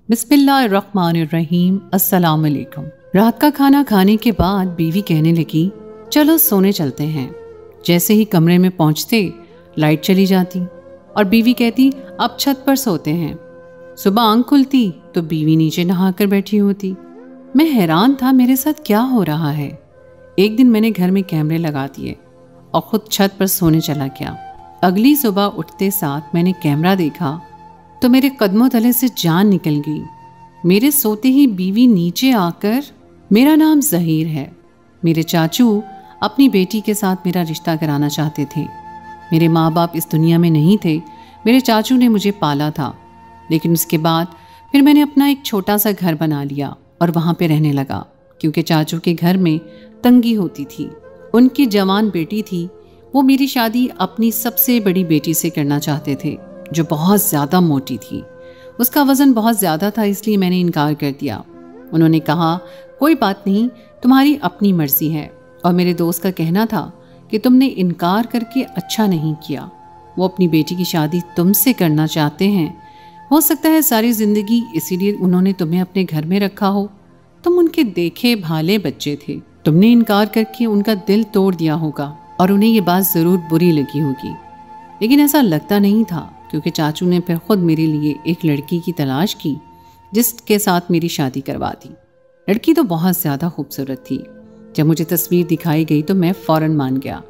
बिस्मिल्लाहिर्रहमानिर्रहीम। अस्सलाम वालेकुम। रात का खाना खाने के बाद बीवी कहने लगी, चलो सोने चलते हैं। जैसे ही कमरे में पहुंचते लाइट चली जाती और बीवी कहती, अब छत पर सोते हैं। सुबह आंख खुलती तो बीवी नीचे नहाकर बैठी होती। मैं हैरान था, मेरे साथ क्या हो रहा है। एक दिन मैंने घर में कैमरे लगा दिए और खुद छत पर सोने चला गया। अगली सुबह उठते साथ मैंने कैमरा देखा तो मेरे कदमों तले से जान निकल गई। मेरे सोते ही बीवी नीचे आकर, मेरा नाम ज़हीर है, मेरे चाचू अपनी बेटी के साथ मेरा रिश्ता कराना चाहते थे। मेरे माँ बाप इस दुनिया में नहीं थे, मेरे चाचू ने मुझे पाला था। लेकिन उसके बाद फिर मैंने अपना एक छोटा सा घर बना लिया और वहाँ पे रहने लगा, क्योंकि चाचू के घर में तंगी होती थी। उनकी जवान बेटी थी, वो मेरी शादी अपनी सबसे बड़ी बेटी से करना चाहते थे, जो बहुत ज़्यादा मोटी थी। उसका वज़न बहुत ज़्यादा था, इसलिए मैंने इनकार कर दिया। उन्होंने कहा, कोई बात नहीं, तुम्हारी अपनी मर्ज़ी है। और मेरे दोस्त का कहना था कि तुमने इनकार करके अच्छा नहीं किया, वो अपनी बेटी की शादी तुमसे करना चाहते हैं। हो सकता है सारी ज़िंदगी इसीलिए उन्होंने तुम्हें अपने घर में रखा हो। तुम उनके देखे भाले बच्चे थे, तुमने इनकार करके उनका दिल तोड़ दिया होगा और उन्हें ये बात ज़रूर बुरी लगी होगी। लेकिन ऐसा लगता नहीं था, क्योंकि चाचू ने फिर खुद मेरे लिए एक लड़की की तलाश की जिसके साथ मेरी शादी करवा दी। लड़की तो बहुत ज़्यादा खूबसूरत थी। जब मुझे तस्वीर दिखाई गई तो मैं फ़ौरन मान गया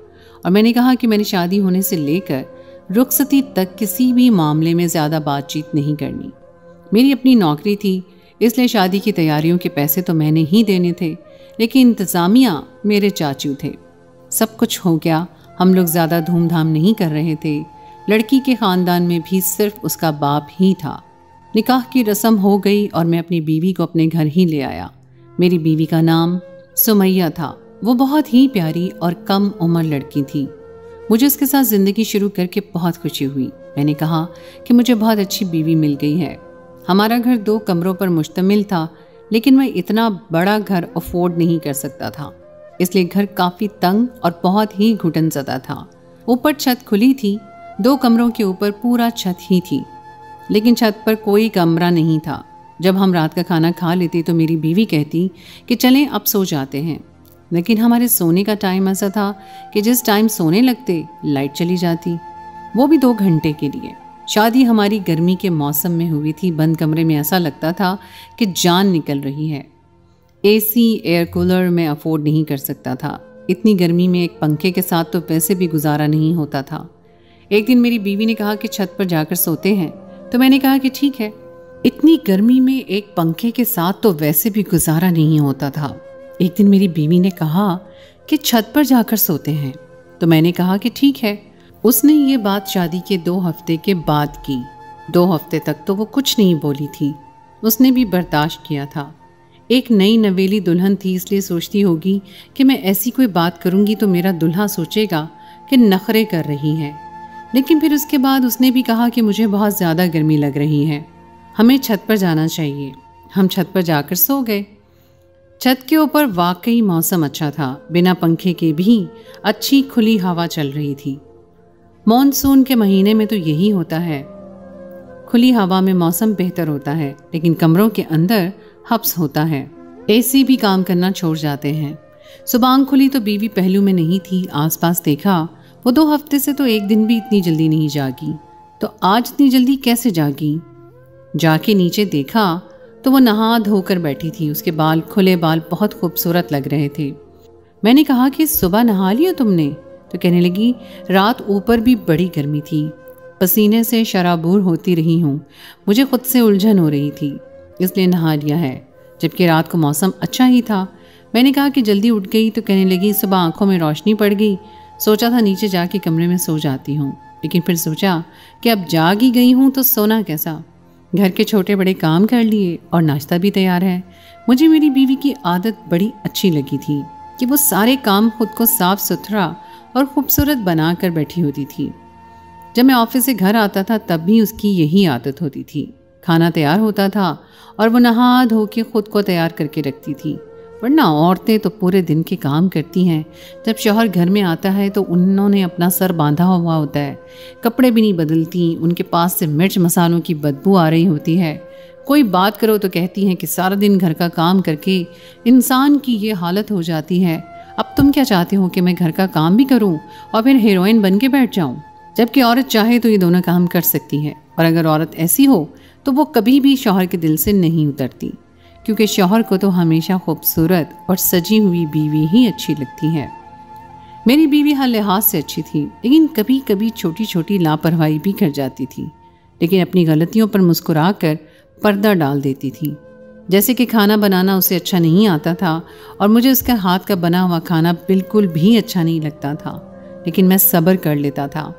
और मैंने कहा कि मैंने शादी होने से लेकर रुखसती तक किसी भी मामले में ज़्यादा बातचीत नहीं करनी। मेरी अपनी नौकरी थी, इसलिए शादी की तैयारियों के पैसे तो मैंने ही देने थे, लेकिन इंतज़ामिया मेरे चाचू थे। सब कुछ हो गया, हम लोग ज़्यादा धूमधाम नहीं कर रहे थे। लड़की के ख़ानदान में भी सिर्फ उसका बाप ही था। निकाह की रस्म हो गई और मैं अपनी बीवी को अपने घर ही ले आया। मेरी बीवी का नाम सुमैया था। वो बहुत ही प्यारी और कम उम्र लड़की थी। मुझे उसके साथ ज़िंदगी शुरू करके बहुत खुशी हुई। मैंने कहा कि मुझे बहुत अच्छी बीवी मिल गई है। हमारा घर 2 कमरों पर मुश्तमिल था, लेकिन मैं इतना बड़ा घर अफोर्ड नहीं कर सकता था, इसलिए घर काफ़ी तंग और बहुत ही घुटनज़दा था। ऊपर छत खुली थी, 2 कमरों के ऊपर पूरा छत ही थी, लेकिन छत पर कोई कमरा नहीं था। जब हम रात का खाना खा लेते तो मेरी बीवी कहती कि चलें अब सो जाते हैं, लेकिन हमारे सोने का टाइम ऐसा था कि जिस टाइम सोने लगते लाइट चली जाती, वो भी 2 घंटे के लिए। शादी हमारी गर्मी के मौसम में हुई थी। बंद कमरे में ऐसा लगता था कि जान निकल रही है। एसी, एयर कूलर मैं अफोर्ड नहीं कर सकता था। इतनी गर्मी में एक पंखे के साथ तो वैसे भी गुजारा नहीं होता था। एक दिन मेरी बीवी ने कहा कि छत पर जाकर सोते हैं, तो मैंने कहा कि ठीक है। इतनी गर्मी में एक पंखे के साथ तो वैसे भी गुजारा नहीं होता था। एक दिन मेरी बीवी ने कहा कि छत पर जाकर सोते हैं, तो मैंने कहा कि ठीक है। उसने ये बात शादी के 2 हफ्ते के बाद की। 2 हफ्ते तक तो वो कुछ नहीं बोली थी, उसने भी बर्दाश्त किया था। एक नई नवेली दुल्हन थी, इसलिए सोचती होगी कि मैं ऐसी कोई बात करूंगी तो मेरा दुल्हा सोचेगा कि नखरे कर रही है। लेकिन फिर उसके बाद उसने भी कहा कि मुझे बहुत ज़्यादा गर्मी लग रही है, हमें छत पर जाना चाहिए। हम छत पर जाकर सो गए। छत के ऊपर वाकई मौसम अच्छा था, बिना पंखे के भी अच्छी खुली हवा चल रही थी। मॉनसून के महीने में तो यही होता है, खुली हवा में मौसम बेहतर होता है, लेकिन कमरों के अंदर हब्स होता है। एसी भी काम करना छोड़ जाते हैं। सुबह आंख खुली तो बीवी पहलू में नहीं थी। आसपास देखा, वो 2 हफ्ते से तो एक दिन भी इतनी जल्दी नहीं जागी, तो आज इतनी जल्दी कैसे जागी। जाके नीचे देखा तो वो नहा धोकर बैठी थी। उसके बाल, खुले बाल बहुत खूबसूरत लग रहे थे। मैंने कहा कि सुबह नहा लिया तुमने? तो कहने लगी, रात ऊपर भी बड़ी गर्मी थी, पसीने से शराबूर होती रही हूँ, मुझे खुद से उलझन हो रही थी, इसलिए नहा लिया है, जबकि रात को मौसम अच्छा ही था। मैंने कहा कि जल्दी उठ गई? तो कहने लगी, सुबह आंखों में रोशनी पड़ गई, सोचा था नीचे जाके कमरे में सो जाती हूँ, लेकिन फिर सोचा कि अब जाग ही गई हूँ तो सोना कैसा। घर के छोटे बड़े काम कर लिए और नाश्ता भी तैयार है। मुझे मेरी बीवी की आदत बड़ी अच्छी लगी थी कि वो सारे काम खुद को साफ सुथरा और खूबसूरत बना कर बैठी होती थी। जब मैं ऑफिस से घर आता था तब भी उसकी यही आदत होती थी। खाना तैयार होता था और वो नहा धो के खुद को तैयार करके रखती थी। वरना औरतें तो पूरे दिन के काम करती हैं। जब शौहर घर में आता है तो उन्होंने अपना सर बांधा हुआ होता है, कपड़े भी नहीं बदलती, उनके पास से मिर्च मसालों की बदबू आ रही होती है। कोई बात करो तो कहती हैं कि सारा दिन घर का काम करके इंसान की ये हालत हो जाती है। अब तुम क्या चाहते हो कि मैं घर का काम भी करूं और फिर हीरोइन बन के बैठ जाऊं? जबकि औरत चाहे तो ये दोनों काम कर सकती है, और अगर औरत ऐसी हो तो वो कभी भी शौहर के दिल से नहीं उतरती, क्योंकि शौहर को तो हमेशा खूबसूरत और सजी हुई बीवी ही अच्छी लगती है। मेरी बीवी हर लिहाज से अच्छी थी, लेकिन कभी कभी छोटी छोटी लापरवाही भी कर जाती थी, लेकिन अपनी गलतियों पर मुस्कुरा कर पर्दा डाल देती थी। जैसे कि खाना बनाना उसे अच्छा नहीं आता था और मुझे उसके हाथ का बना हुआ खाना बिल्कुल भी अच्छा नहीं लगता था, लेकिन मैं सब्र कर लेता था।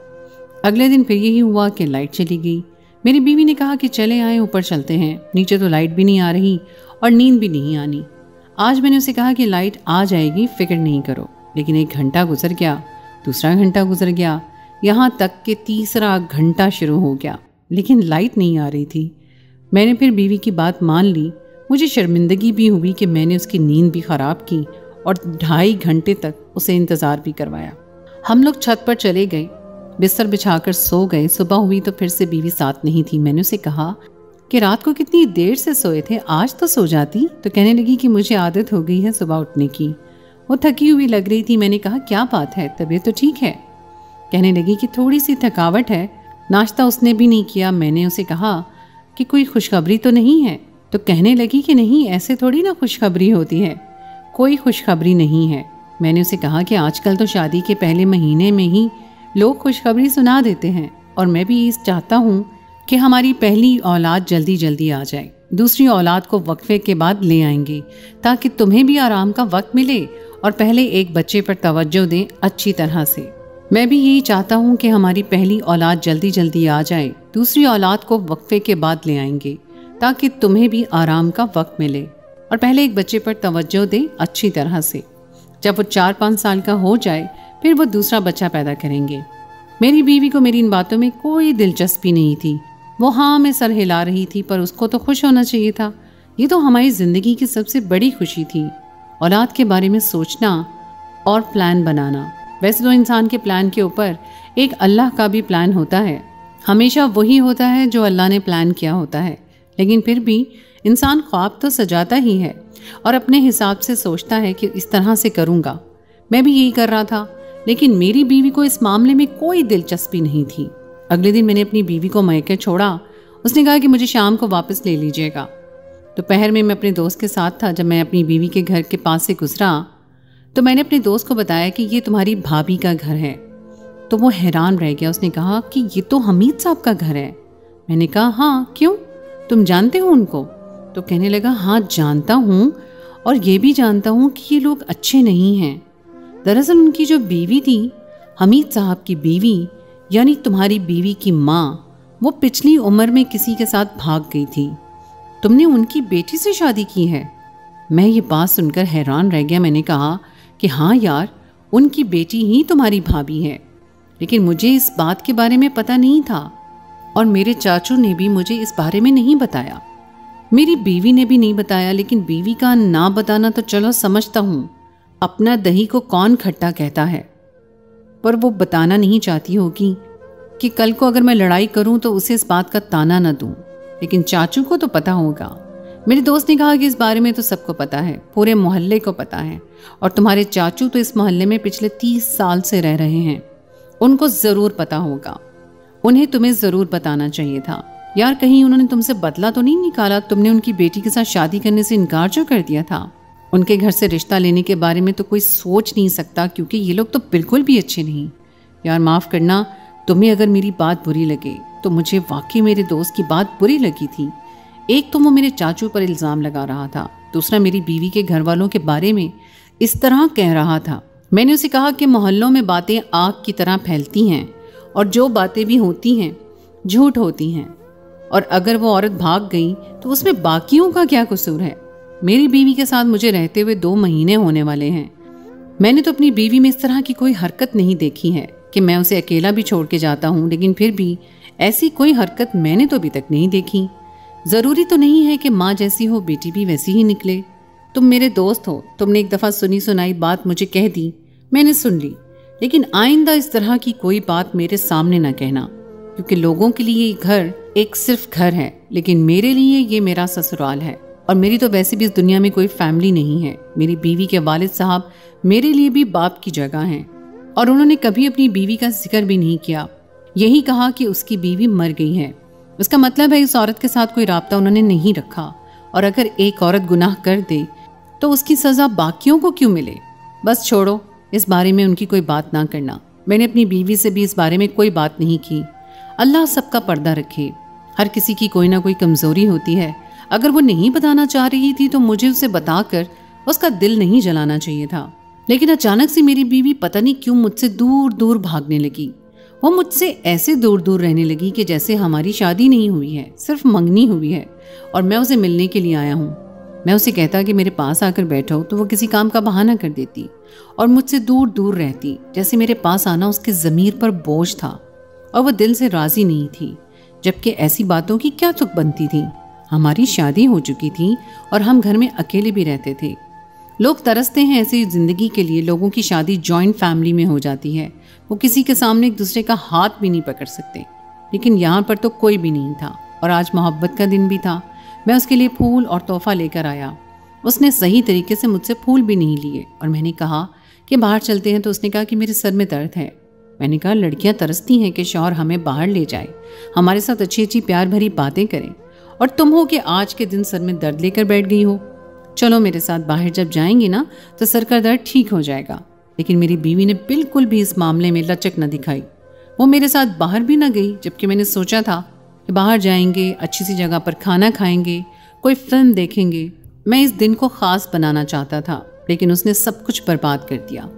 अगले दिन फिर यही हुआ कि लाइट चली गई। मेरी बीवी ने कहा कि चले आए, ऊपर चलते हैं, नीचे तो लाइट भी नहीं आ रही और नींद भी नहीं आनी। आज मैंने उसे कहा कि लाइट आ जाएगी, फिक्र नहीं करो। लेकिन 1 घंटा गुजर गया, दूसरा घंटा गुजर गया, यहाँ तक कि तीसरा घंटा शुरू हो गया, लेकिन लाइट नहीं आ रही थी। मैंने फिर बीवी की बात मान ली। मुझे शर्मिंदगी भी हुई कि मैंने उसकी नींद भी ख़राब की और 2.5 घंटे तक उसे इंतज़ार भी करवाया। हम लोग छत पर चले गए, बिस्तर बिछाकर सो गए। सुबह हुई तो फिर से बीवी साथ नहीं थी। मैंने उसे कहा कि रात को कितनी देर से सोए थे, आज तो सो जाती। तो कहने लगी कि मुझे आदत हो गई है सुबह उठने की। वो थकी हुई लग रही थी। मैंने कहा क्या बात है, तबीयत तो ठीक है? कहने लगी कि थोड़ी सी थकावट है, नाश्ता उसने भी नहीं किया। मैंने उसे कहा कि कोई खुशखबरी तो नहीं है? तो कहने लगी कि नहीं, ऐसे थोड़ी ना खुशखबरी होती है, कोई खुशखबरी नहीं है। मैंने उसे कहा कि आजकल तो शादी के पहले महीने में ही लोग खुशखबरी सुना देते हैं, और मैं भी इस चाहता हूँ कि हमारी पहली औलाद जल्दी जल्दी आ जाए, दूसरी औलाद को वक्फे के बाद ले आएंगे, ताकि तुम्हें भी आराम का वक्त मिले और पहले एक बच्चे पर तवज्जो दें अच्छी तरह से। मैं भी यही चाहता हूँ कि हमारी पहली औलाद जल्दी जल्दी आ जाए, दूसरी औलाद को वक्फे के बाद ले आएंगे, ताकि तुम्हें भी आराम का वक्त मिले और पहले एक बच्चे पर तवज्जो दें अच्छी तरह से। जब वो 4-5 साल का हो जाए फिर वो दूसरा बच्चा पैदा करेंगे। मेरी बीवी को मेरी इन बातों में कोई दिलचस्पी नहीं थी। वो हाँ में सर हिला रही थी, पर उसको तो खुश होना चाहिए था। ये तो हमारी ज़िंदगी की सबसे बड़ी खुशी थी, औलाद के बारे में सोचना और प्लान बनाना। वैसे तो इंसान के प्लान के ऊपर एक अल्लाह का भी प्लान होता है, हमेशा वही होता है जो अल्लाह ने प्लान किया होता है, लेकिन फिर भी इंसान ख्वाब तो सजाता ही है और अपने हिसाब से सोचता है कि इस तरह से करूँगा। मैं भी यही कर रहा था, लेकिन मेरी बीवी को इस मामले में कोई दिलचस्पी नहीं थी। अगले दिन मैंने अपनी बीवी को मैके छोड़ा। उसने कहा कि मुझे शाम को वापस ले लीजिएगा। दोपहर में मैं अपने दोस्त के साथ था। जब मैं अपनी बीवी के घर के पास से गुजरा तो मैंने अपने दोस्त को बताया कि ये तुम्हारी भाभी का घर है। तो वो हैरान रह गया। उसने कहा कि ये तो हमीद साहब का घर है। मैंने कहा हाँ, क्यों, तुम जानते हो उनको? तो कहने लगा हाँ जानता हूँ, और ये भी जानता हूँ कि ये लोग अच्छे नहीं हैं। दरअसल उनकी जो बीवी थी, हमीद साहब की बीवी यानी तुम्हारी बीवी की माँ, वो पिछली उम्र में किसी के साथ भाग गई थी। तुमने उनकी बेटी से शादी की है? मैं ये बात सुनकर हैरान रह गया। मैंने कहा कि हाँ यार, उनकी बेटी ही तुम्हारी भाभी है, लेकिन मुझे इस बात के बारे में पता नहीं था और मेरे चाचू ने भी मुझे इस बारे में नहीं बताया, मेरी बीवी ने भी नहीं बताया। लेकिन बीवी का ना बताना तो चलो समझता हूँ, अपना दही को कौन खट्टा कहता है, पर वो बताना नहीं चाहती होगी कि कल को अगर मैं लड़ाई करूं तो उसे इस बात का ताना न दूं। लेकिन चाचू को तो पता होगा। मेरे दोस्त ने कहा कि इस बारे में तो सबको पता है, पूरे मोहल्ले को पता है, और तुम्हारे चाचू तो इस मोहल्ले में पिछले 30 साल से रह रहे हैं, उनको ज़रूर पता होगा। उन्हें तुम्हें ज़रूर बताना चाहिए था। यार कहीं उन्होंने तुमसे बदला तो नहीं निकाला? तुमने उनकी बेटी के साथ शादी करने से इनकार जो कर दिया था। उनके घर से रिश्ता लेने के बारे में तो कोई सोच नहीं सकता, क्योंकि ये लोग तो बिल्कुल भी अच्छे नहीं। यार माफ़ करना, तुम्हें अगर मेरी बात बुरी लगे तो मुझे वाकई मेरे दोस्त की बात बुरी लगी थी। एक तो वो मेरे चाचू पर इल्ज़ाम लगा रहा था, दूसरा मेरी बीवी के घर वालों के बारे में इस तरह कह रहा था। मैंने उसे कहा कि मोहल्लों में बातें आग की तरह फैलती हैं और जो बातें भी होती हैं झूठ होती हैं, और अगर वो औरत भाग गई तो उसमें बाकियों का क्या कसूर है? मेरी बीवी के साथ मुझे रहते हुए 2 महीने होने वाले हैं। मैंने तो अपनी बीवी में इस तरह की कोई हरकत नहीं देखी है कि मैं उसे अकेला भी छोड़ के जाता हूँ, लेकिन फिर भी ऐसी कोई हरकत मैंने तो अभी तक नहीं देखी। ज़रूरी तो नहीं है कि माँ जैसी हो बेटी भी वैसी ही निकले। तुम मेरे दोस्त हो, तुमने एक दफ़ा सुनी सुनाई बात मुझे कह दी, मैंने सुन ली, लेकिन आइंदा इस तरह की कोई बात मेरे सामने न कहना, क्योंकि लोगों के लिए ये घर एक सिर्फ घर है, लेकिन मेरे लिए ये मेरा ससुराल है। और मेरी तो वैसे भी इस दुनिया में कोई फैमिली नहीं है। मेरी बीवी के वालिद साहब मेरे लिए भी बाप की जगह हैं, और उन्होंने कभी अपनी बीवी का जिक्र भी नहीं किया। यही कहा कि उसकी बीवी मर गई है। इसका मतलब है इस औरत के साथ कोई राब्ता उन्होंने नहीं रखा। और अगर एक औरत गुनाह कर दे तो उसकी सजा बाकियों को क्यों मिले? बस छोड़ो, इस बारे में उनकी कोई बात ना करना। मैंने अपनी बीवी से भी इस बारे में कोई बात नहीं की। अल्लाह सबका पर्दा रखे। हर किसी की कोई ना कोई कमजोरी होती है। अगर वो नहीं बताना चाह रही थी तो मुझे उसे बताकर उसका दिल नहीं जलाना चाहिए था। लेकिन अचानक से मेरी बीवी पता नहीं क्यों मुझसे दूर दूर भागने लगी। वो मुझसे ऐसे दूर दूर रहने लगी कि जैसे हमारी शादी नहीं हुई है, सिर्फ मंगनी हुई है और मैं उसे मिलने के लिए आया हूँ। मैं उसे कहता कि मेरे पास आकर बैठो तो वो किसी काम का बहाना कर देती और मुझसे दूर दूर रहती, जैसे मेरे पास आना उसके ज़मीर पर बोझ था और वो दिल से राज़ी नहीं थी। जबकि ऐसी बातों की क्या तुक बनती थी। हमारी शादी हो चुकी थी और हम घर में अकेले भी रहते थे। लोग तरसते हैं ऐसी ज़िंदगी के लिए। लोगों की शादी जॉइंट फैमिली में हो जाती है, वो किसी के सामने एक दूसरे का हाथ भी नहीं पकड़ सकते। लेकिन यहाँ पर तो कोई भी नहीं था और आज मोहब्बत का दिन भी था। मैं उसके लिए फूल और तोहफा लेकर आया। उसने सही तरीके से मुझसे फूल भी नहीं लिए और मैंने कहा कि बाहर चलते हैं तो उसने कहा कि मेरे सर में दर्द है। मैंने कहा लड़कियां तरसती हैं कि शौहर हमें बाहर ले जाए, हमारे साथ अच्छी अच्छी प्यार भरी बातें करें, और तुम हो कि आज के दिन सर में दर्द लेकर बैठ गई हो। चलो मेरे साथ बाहर जब जाएंगी ना तो सर का दर्द ठीक हो जाएगा। लेकिन मेरी बीवी ने बिल्कुल भी इस मामले में लचक न दिखाई। वो मेरे साथ बाहर भी न गई, जबकि मैंने सोचा था कि बाहर जाएंगे, अच्छी सी जगह पर खाना खाएंगे, कोई फिल्म देखेंगे। मैं इस दिन को ख़ास बनाना चाहता था, लेकिन उसने सब कुछ बर्बाद कर दिया।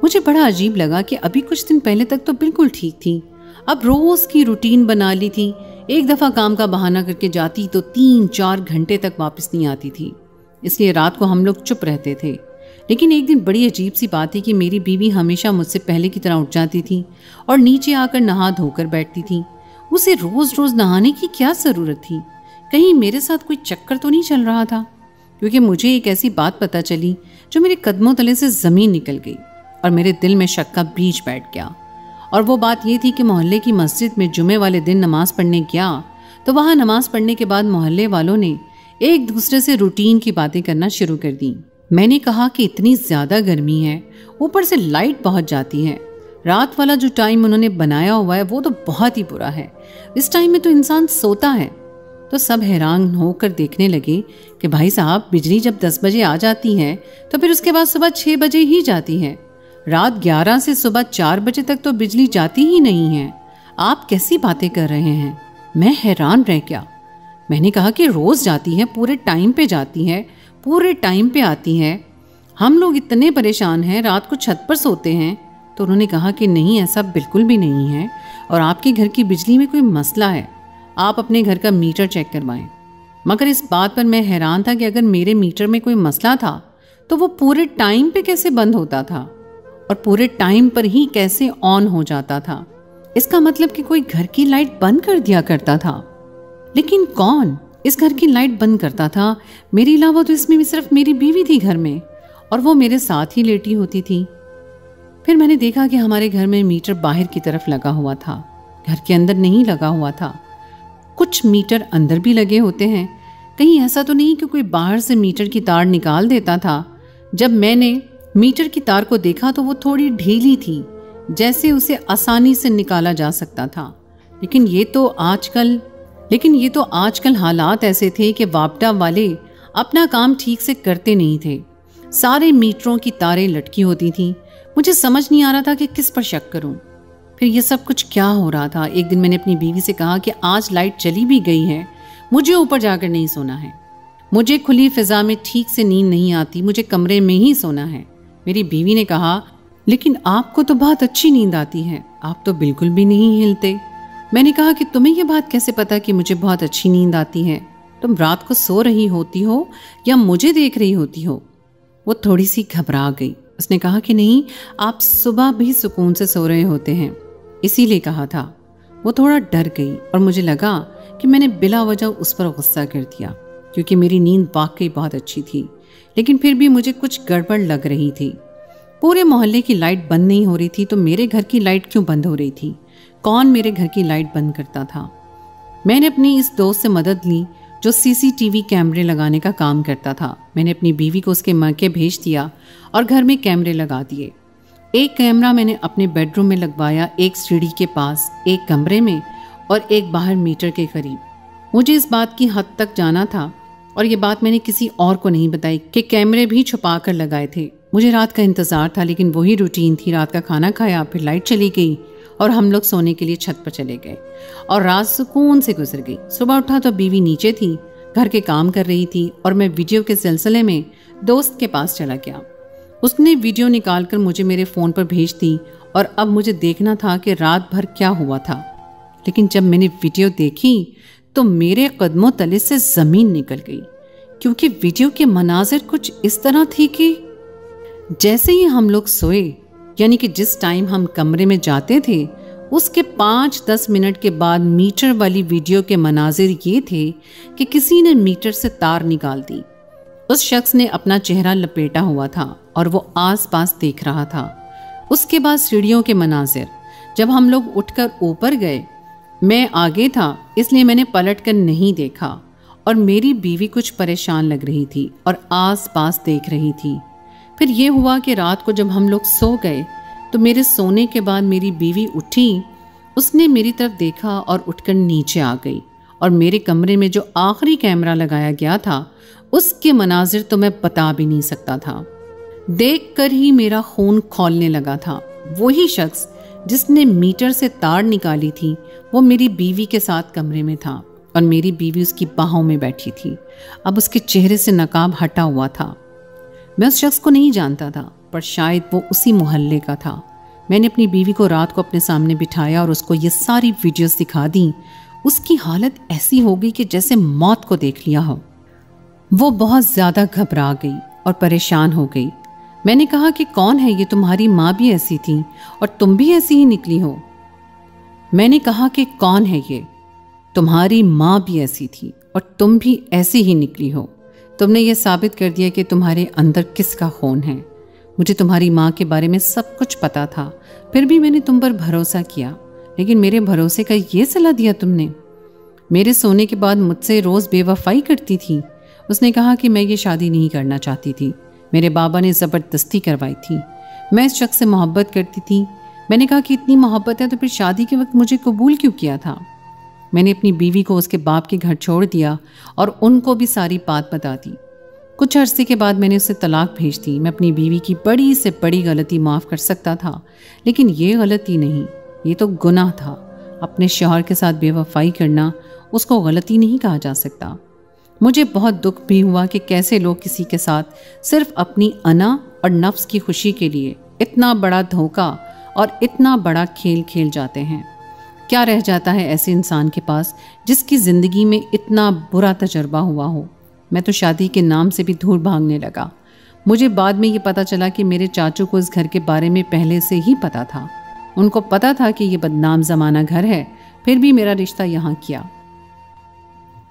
मुझे बड़ा अजीब लगा कि अभी कुछ दिन पहले तक तो बिल्कुल ठीक थी, अब रोज़ की रूटीन बना ली थी। एक दफ़ा काम का बहाना करके जाती तो 3-4 घंटे तक वापस नहीं आती थी। इसलिए रात को हम लोग चुप रहते थे। लेकिन एक दिन बड़ी अजीब सी बात थी कि मेरी बीवी हमेशा मुझसे पहले की तरह उठ जाती थी और नीचे आकर नहा धोकर बैठती थी। उसे रोज़ रोज़ नहाने की क्या ज़रूरत थी? कहीं मेरे साथ कोई चक्कर तो नहीं चल रहा था? क्योंकि मुझे एक ऐसी बात पता चली जो मेरे कदमों तले से ज़मीन निकल गई और मेरे दिल में शक का बीज बैठ गया। और वो बात ये थी कि मोहल्ले की मस्जिद में जुमे वाले दिन नमाज़ पढ़ने गया तो वहाँ नमाज़ पढ़ने के बाद मोहल्ले वालों ने एक दूसरे से रूटीन की बातें करना शुरू कर दी। मैंने कहा कि इतनी ज़्यादा गर्मी है, ऊपर से लाइट पहुँच जाती है, रात वाला जो टाइम उन्होंने बनाया हुआ है वो तो बहुत ही बुरा है, इस टाइम में तो इंसान सोता है। तो सब हैरान होकर देखने लगे कि भाई साहब, बिजली जब 10 बजे आ जाती है तो फिर उसके बाद सुबह 6 बजे ही जाती है। रात 11 से सुबह 4 बजे तक तो बिजली जाती ही नहीं है। आप कैसी बातें कर रहे हैं? मैं हैरान रह गया। मैंने कहा कि रोज़ जाती है, पूरे टाइम पे जाती है, पूरे टाइम पे आती है। हम लोग इतने परेशान हैं, रात को छत पर सोते हैं। तो उन्होंने कहा कि नहीं, ऐसा बिल्कुल भी नहीं है और आपके घर की बिजली में कोई मसला है, आप अपने घर का मीटर चेक करवाएं। मगर इस बात पर मैं हैरान था कि अगर मेरे मीटर में कोई मसला था तो वो पूरे टाइम पे कैसे बंद होता था और पूरे टाइम पर ही कैसे ऑन हो जाता था? इसका मतलब कि कोई घर की लाइट बंद कर दिया करता था। लेकिन कौन इस घर की लाइट बंद करता था? मेरे अलावा तो इसमें भी सिर्फ मेरी बीवी थी घर में और वो मेरे साथ ही लेटी होती थी। फिर मैंने देखा कि हमारे घर में मीटर बाहर की तरफ लगा हुआ था, घर के अंदर नहीं लगा हुआ था। कुछ मीटर अंदर भी लगे होते हैं, कहीं ऐसा तो नहीं कि कोई बाहर से मीटर की तार निकाल देता था। जब मैंने मीटर की तार को देखा तो वो थोड़ी ढीली थी, जैसे उसे आसानी से निकाला जा सकता था। लेकिन ये तो आजकल हालात ऐसे थे कि वापडा वाले अपना काम ठीक से करते नहीं थे। सारे मीटरों की तारें लटकी होती थीं। मुझे समझ नहीं आ रहा था कि किस पर शक करूं। फिर ये सब कुछ क्या हो रहा था? एक दिन मैंने अपनी बीवी से कहा कि आज लाइट चली भी गई है, मुझे ऊपर जाकर नहीं सोना है, मुझे खुली फिजा में ठीक से नींद नहीं आती, मुझे कमरे में ही सोना है। मेरी बीवी ने कहा, लेकिन आपको तो बहुत अच्छी नींद आती है, आप तो बिल्कुल भी नहीं हिलते। मैंने कहा कि तुम्हें यह बात कैसे पता कि मुझे बहुत अच्छी नींद आती है? तुम रात को सो रही होती हो या मुझे देख रही होती हो? वो थोड़ी सी घबरा गई। उसने कहा कि नहीं, आप सुबह भी सुकून से सो रहे होते हैं, इसीलिए कहा था। वो थोड़ा डर गई और मुझे लगा कि मैंने बिला वजह उस पर गुस्सा कर दिया, क्योंकि मेरी नींद वाकई बहुत अच्छी थी। लेकिन फिर भी मुझे कुछ गड़बड़ लग रही थी। पूरे मोहल्ले की लाइट बंद नहीं हो रही थी, तो मेरे घर की लाइट क्यों बंद हो रही थी? कौन मेरे घर की लाइट बंद करता था? मैंने अपनी इस दोस्त से मदद ली जो सीसीटीवी कैमरे लगाने का काम करता था। मैंने अपनी बीवी को उसके मौके भेज दिया और घर में कैमरे लगा दिए। एक कैमरा मैंने अपने बेडरूम में लगवाया, एक सीढ़ी के पास, एक कमरे में और एक बाहर मीटर के करीब। मुझे इस बात की हद तक जाना था और ये बात मैंने किसी और को नहीं बताई कि कैमरे भी छुपा कर लगाए थे। मुझे रात का इंतज़ार था, लेकिन वही रूटीन थी। रात का खाना खाया, फिर लाइट चली गई और हम लोग सोने के लिए छत पर चले गए और रात सुकून से गुजर गई। सुबह उठा तो बीवी नीचे थी, घर के काम कर रही थी और मैं वीडियो के सिलसिले में दोस्त के पास चला गया। उसने वीडियो निकालकर मुझे मेरे फ़ोन पर भेज दी और अब मुझे देखना था कि रात भर क्या हुआ था। लेकिन जब मैंने वीडियो देखी तो मेरे कदमों तले से ज़मीन निकल गई, क्योंकि वीडियो के मनाजिर कुछ इस तरह थी कि जैसे ही हम लोग सोए, यानी कि जिस टाइम हम कमरे में जाते थे उसके 5-10 मिनट के बाद मीटर वाली वीडियो के मनाजिर ये थे कि किसी ने मीटर से तार निकाल दी। उस शख्स ने अपना चेहरा लपेटा हुआ था और वो आसपास देख रहा था। उसके बाद सीढ़ियों के मनाजिर। जब हम लोग उठकर ऊपर गए, मैं आगे था इसलिए मैंने पलट कर नहीं देखा और मेरी बीवी कुछ परेशान लग रही थी और आसपास देख रही थी। फिर ये हुआ कि रात को जब हम लोग सो गए तो मेरे सोने के बाद मेरी बीवी उठी, उसने मेरी तरफ देखा और उठकर नीचे आ गई और मेरे कमरे में जो आखिरी कैमरा लगाया गया था उसके मनाजिर तो मैं बता भी नहीं सकता था। देखकर ही मेरा खून खौलने लगा था। वही शख्स जिसने मीटर से तार निकाली थी वो मेरी बीवी के साथ कमरे में था और मेरी बीवी उसकी बाहों में बैठी थी। अब उसके चेहरे से नकाब हटा हुआ था। मैं उस शख्स को नहीं जानता था, पर शायद वो उसी मोहल्ले का था। मैंने अपनी बीवी को रात को अपने सामने बिठाया और उसको ये सारी वीडियोस दिखा दी। उसकी हालत ऐसी हो गई कि जैसे मौत को देख लिया हो। वो बहुत ज़्यादा घबरा गई और परेशान हो गई। मैंने कहा कि कौन है ये? तुम्हारी माँ भी ऐसी थी और तुम भी ऐसी ही निकली हो। मैंने कहा कि कौन है ये? तुम्हारी माँ भी ऐसी थी और तुम भी ऐसी ही निकली हो। तुमने ये साबित कर दिया कि तुम्हारे अंदर किसका खून है। मुझे तुम्हारी माँ के बारे में सब कुछ पता था, फिर भी मैंने तुम पर भरोसा किया, लेकिन मेरे भरोसे का ये सलाह दिया तुमने। मेरे सोने के बाद मुझसे रोज़ बेवफाई करती थी। उसने कहा कि मैं ये शादी नहीं करना चाहती थी। मेरे बाबा ने ज़बरदस्ती करवाई थी। मैं इस शख्स से मोहब्बत करती थी। मैंने कहा कि इतनी मोहब्बत है तो फिर शादी के वक्त मुझे कबूल क्यों किया था? मैंने अपनी बीवी को उसके बाप के घर छोड़ दिया और उनको भी सारी बात बता दी। कुछ अरसे के बाद मैंने उसे तलाक भेज दी। मैं अपनी बीवी की बड़ी से बड़ी गलती माफ़ कर सकता था, लेकिन ये गलती नहीं, ये तो गुनाह था। अपने शौहर के साथ बेवफाई करना उसको गलती नहीं कहा जा सकता। मुझे बहुत दुख भी हुआ कि कैसे लोग किसी के साथ सिर्फ अपनी अना और नफ्स की खुशी के लिए इतना बड़ा धोखा और इतना बड़ा खेल खेल जाते हैं। क्या रह जाता है ऐसे इंसान के पास जिसकी ज़िंदगी में इतना बुरा तजर्बा हुआ हो। मैं तो शादी के नाम से भी दूर भागने लगा। मुझे बाद में ये पता चला कि मेरे चाचू को इस घर के बारे में पहले से ही पता था। उनको पता था कि ये बदनाम ज़माना घर है, फिर भी मेरा रिश्ता यहाँ किया।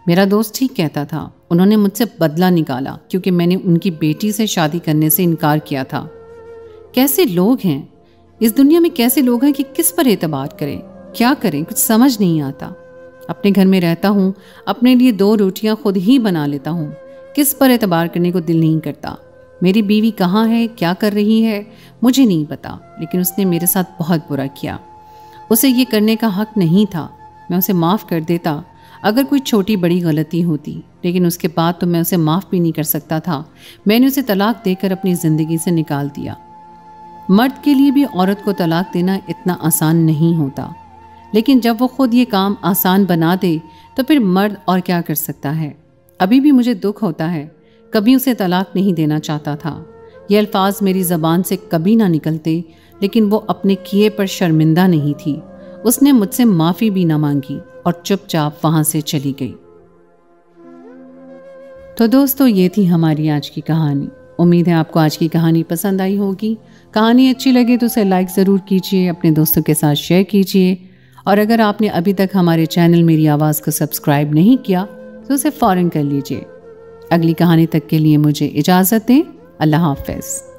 मेरा दोस्त ठीक कहता था। उन्होंने मुझसे बदला निकाला क्योंकि मैंने उनकी बेटी से शादी करने से इनकार किया था। कैसे लोग हैं इस दुनिया में, कैसे लोग हैं कि किस पर एतबार करें, क्या करें, कुछ समझ नहीं आता। अपने घर में रहता हूँ, अपने लिए 2 रोटियाँ खुद ही बना लेता हूँ, किस पर एतबार करने को दिल नहीं करता। मेरी बीवी कहाँ है, क्या कर रही है, मुझे नहीं पता, लेकिन उसने मेरे साथ बहुत बुरा किया। उसे ये करने का हक नहीं था। मैं उसे माफ़ कर देता अगर कोई छोटी बड़ी गलती होती, लेकिन उसके बाद तो मैं उसे माफ़ भी नहीं कर सकता था। मैंने उसे तलाक देकर अपनी ज़िंदगी से निकाल दिया। मर्द के लिए भी औरत को तलाक देना इतना आसान नहीं होता, लेकिन जब वो खुद ये काम आसान बना दे तो फिर मर्द और क्या कर सकता है। अभी भी मुझे दुख होता है, कभी उसे तलाक नहीं देना चाहता था। ये अल्फाज मेरी ज़बान से कभी ना निकलते, लेकिन वो अपने किए पर शर्मिंदा नहीं थी। उसने मुझसे माफ़ी भी ना मांगी और चुपचाप वहाँ से चली गई। तो दोस्तों, ये थी हमारी आज की कहानी। उम्मीद है आपको आज की कहानी पसंद आई होगी। कहानी अच्छी लगे तो उसे लाइक ज़रूर कीजिए, अपने दोस्तों के साथ शेयर कीजिए, और अगर आपने अभी तक हमारे चैनल मेरी आवाज़ को सब्सक्राइब नहीं किया तो उसे फ़ौरन कर लीजिए। अगली कहानी तक के लिए मुझे इजाज़त दें। अल्लाह हाफ़िज़।